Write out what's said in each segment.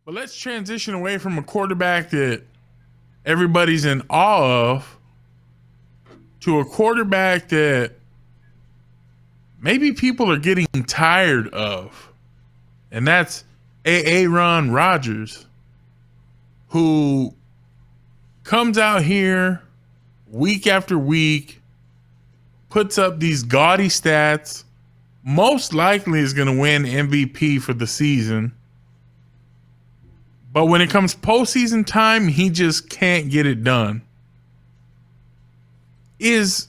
But let's transition away from a quarterback that everybody's in awe of to a quarterback that maybe people are getting tired of. And that's Aaron Rodgers, who comes out here week after week, puts up these gaudy stats, most likely is going to win MVP for the season. But when it comes postseason time, he just can't get it done. Is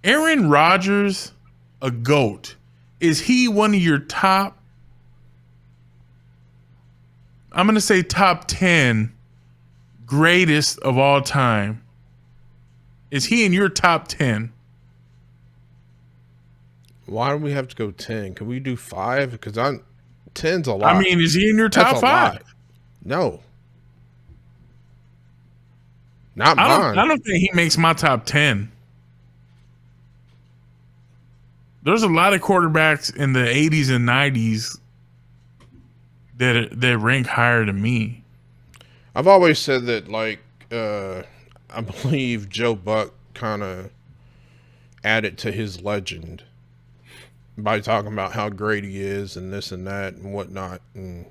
Aaron Rodgers a GOAT? Is he one of your top, I'm going to say top 10 greatest of all time? Is he in your top 10? Why do we have to go 10? Can we do 5? Because 10's a lot. I mean, is he in your top 5? Lot. No. Not mine. I don't think he makes my top 10. There's a lot of quarterbacks in the 80s and 90s that rank higher than me. I've always said that, like, I believe Joe Buck kind of added to his legend by talking about how great he is and this and that and whatnot. And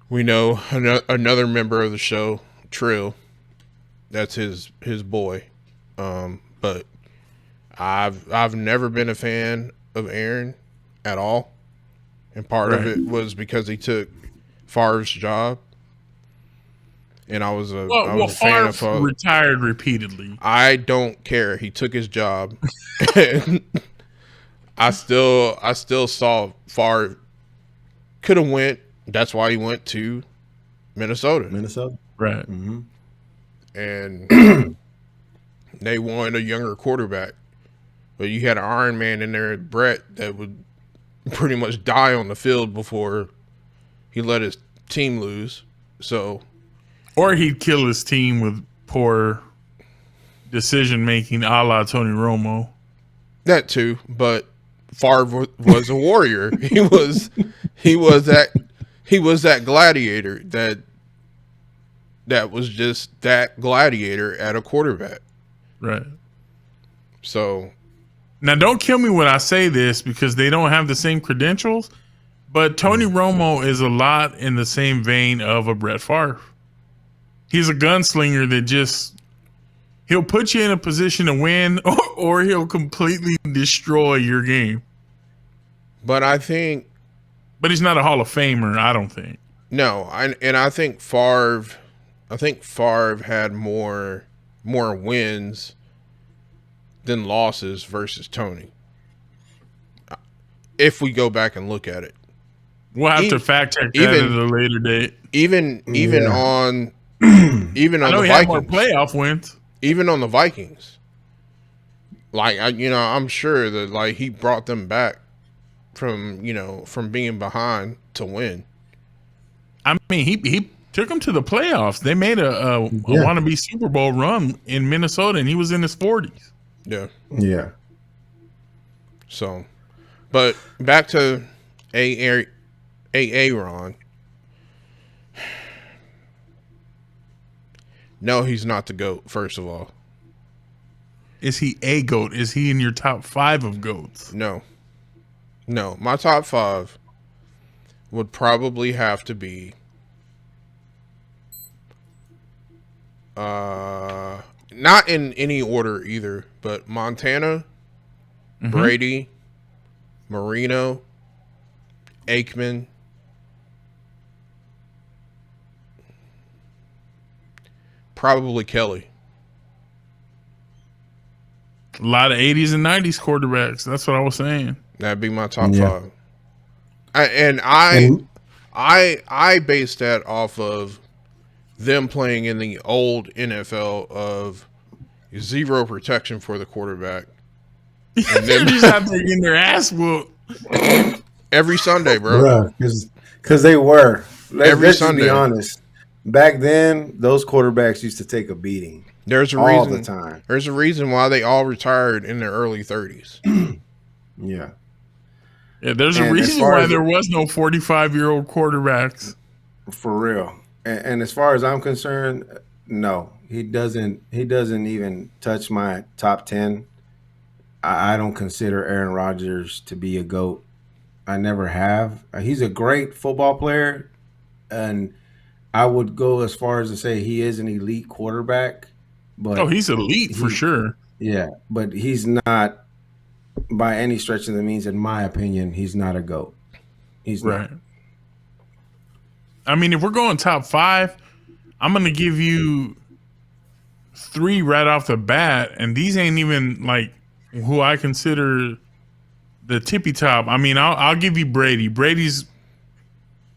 we know another member of the show, Trill, that's his boy. But I've never been a fan of Aaron at all. And part of it was because he took Favre's job. And I was a fan of Favre. Retired repeatedly. I don't care. He took his job. And I still saw Favre could have went. That's why he went to Minnesota. Right. Mm-hmm. And they wanted a younger quarterback. But you had an Iron Man in there, Brett, that would pretty much die on the field before he let his team lose. So, or he'd kill his team with poor decision making, a la Tony Romo. That too, but Favre was a warrior. He was that gladiator that was just that gladiator at a quarterback. Right. So now, don't kill me when I say this because they don't have the same credentials, but Tony Romo is a lot in the same vein of a Brett Favre. He's a gunslinger that he'll put you in a position to win or he'll completely destroy your game. But he's not a Hall of Famer, I don't think. No, I think Favre had more wins than losses versus Tony. If we go back and look at it, we'll have to fact check that at a later date. Even on the Vikings, had more playoff wins. Even on the Vikings, like I'm sure that like he brought them back from being behind to win. I mean, he took them to the playoffs. They made a wannabe Super Bowl run in Minnesota, and he was in his 40s. Yeah. So, but back to Aaron. No, he's not the GOAT, first of all. Is he a GOAT? Is he in your top 5 of GOATs? No. My top 5 would probably have to be not in any order either, but Montana, Brady, Marino, Aikman, probably Kelly. A lot of 80s and 90s quarterbacks. That's what I was saying. That'd be my top 5. I based that off of them playing in the old NFL of zero protection for the quarterback. And then just out there getting their ass whooped every Sunday, bro. Because they were. Let's Sunday. Be honest. Back then, those quarterbacks used to take a beating. There's a all reason. The time. There's a reason why they all retired in their early 30s. Yeah, there's a reason why there was no 45-year-old quarterbacks For real. And as far as I'm concerned, no, he doesn't. He doesn't even touch my top 10. I don't consider Aaron Rodgers to be a goat. I never have. He's a great football player, and I would go as far as to say he is an elite quarterback. Oh, But he's elite for he, sure. yeah, but he's not by any stretch of the means, in my opinion. He's not a goat. He's Right. not. I mean, if we're going top 5, I'm gonna give you 3 right off the bat, and these ain't even like who I consider the tippy top. I mean, I'll give you Brady. Brady's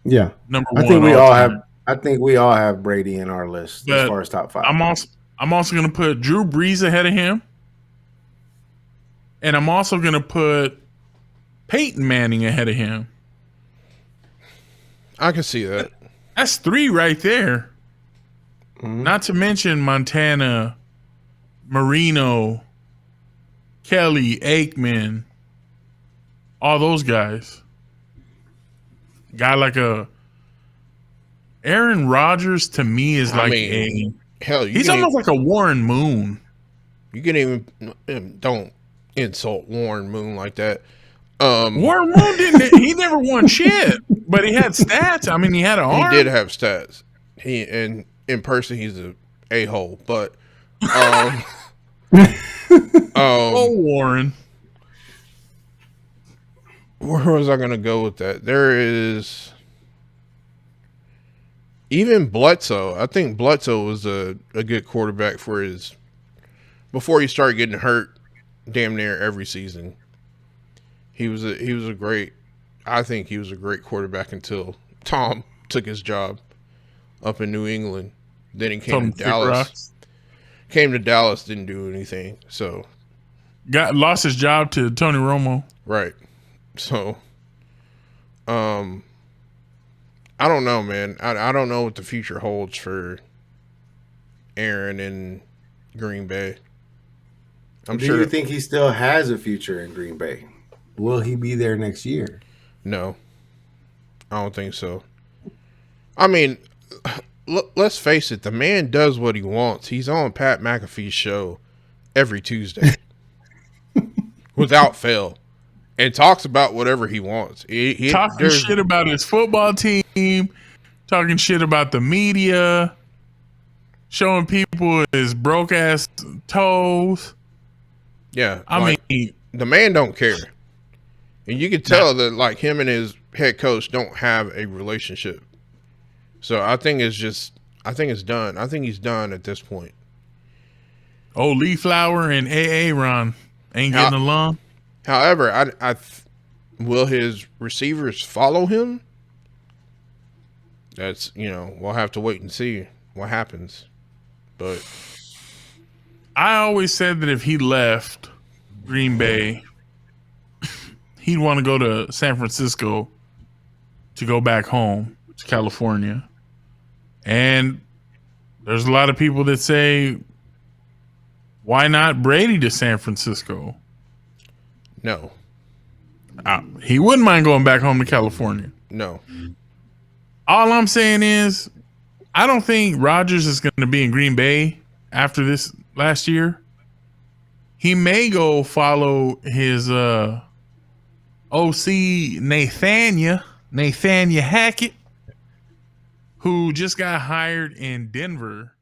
Yeah, number I one think we all all time. have. I think we all have Brady in our list as But far as top 5. I'm also gonna put Drew Brees ahead of him, and I'm also gonna put Peyton Manning ahead of him. I can see that. That's 3 right there. Mhm. Not to mention Montana, Marino, Kelly, Aikman, all those guys. Guy like a Aaron Rodgers to me is I like mean, hell, he's almost like a Warren Moon. you can even don't insult Warren Moon like that. Warren Moon he never won shit, but he had stats. I mean, he had an He arm. did have stats. And in person he's a hole, but Oh, Warren. where was I gonna go with that? There is even Bledsoe. I think Bledsoe was a good quarterback for his before he started getting hurt damn near every season. He was a great I think he was a great quarterback until Tom took his job up in New England. Then he came to Dallas. Came to Dallas, didn't do anything. So Lost his job to Tony Romo. right. So I don't know, man. I don't know what the future holds for Aaron in Green Bay. Do you think he still has a future in Green Bay? Will he be there next year? No, I don't think so. I mean, let's face it. The man does what he wants. He's on Pat McAfee's show every Tuesday without fail and talks about whatever he wants. Talking shit about his football team, talking shit about the media, showing people his broke ass toes. Yeah, I mean, the man don't care, and you can tell that like him and his head coach don't have a relationship. So I think it's done. I think he's done at this point. Oh, Lee Flower and Ron ain't getting along. However, will his receivers follow him? That's we'll have to wait and see what happens. But I always said that if he left Green Bay, he'd want to go to San Francisco to go back home to California. And there's a lot of people that say, why not Brady to San Francisco? no. He wouldn't mind going back home to California. No. All I'm saying is, I don't think Rodgers is going to be in Green Bay after this last year. He may go follow his OC Nathaniel Hackett, who just got hired in Denver